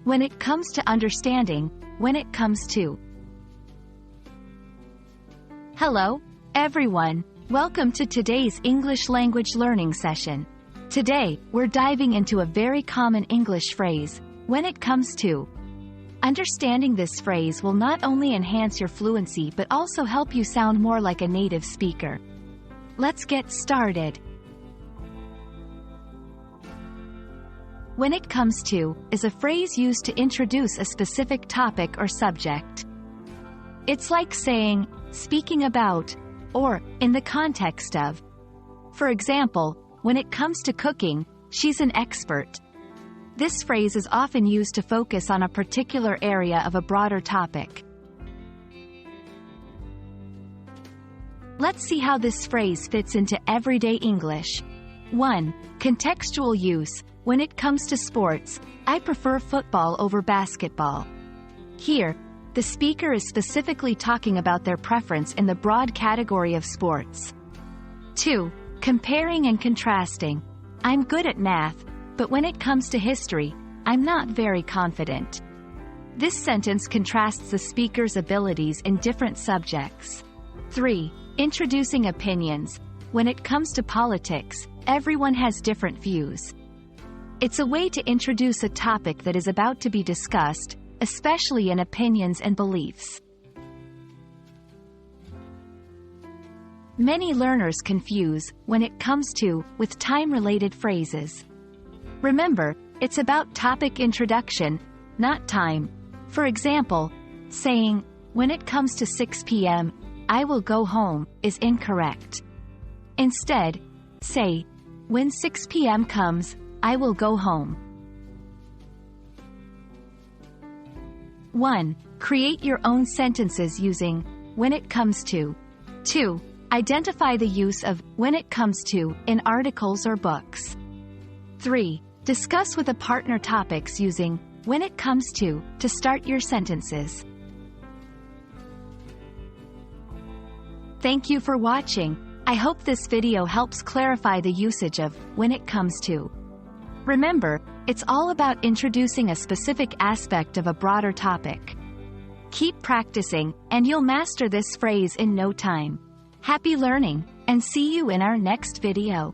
when it comes to understanding, when it comes to. Hello, everyone. Welcome to today's English language learning session. Today, we're diving into a very common English phrase, when it comes to. Understanding this phrase will not only enhance your fluency but also help you sound more like a native speaker. Let's get started. When it comes to is a phrase used to introduce a specific topic or subject. It's like saying, speaking about, or, in the context of. For example, when it comes to cooking, she's an expert. This phrase is often used to focus on a particular area of a broader topic. Let's see how this phrase fits into everyday English. 1. Contextual use. When it comes to sports, I prefer football over basketball. Here, the speaker is specifically talking about their preference in the broad category of sports. 2. Comparing and contrasting. I'm good at math, but when it comes to history, I'm not very confident. This sentence contrasts the speaker's abilities in different subjects. 3. Introducing opinions. When it comes to politics, everyone has different views. It's a way to introduce a topic that is about to be discussed, especially in opinions and beliefs. Many learners confuse when it comes to with time-related phrases. Remember, it's about topic introduction, not time. For example, saying, when it comes to 6 p.m., I will go home, is incorrect. Instead, say, when 6 p.m. comes, I will go home. 1. Create your own sentences using when it comes to. 2. Identify the use of when it comes to in articles or books. 3. Discuss with a partner topics using when it comes to start your sentences. Thank you for watching. I hope this video helps clarify the usage of when it comes to. Remember, it's all about introducing a specific aspect of a broader topic. Keep practicing, and you'll master this phrase in no time. Happy learning, and see you in our next video.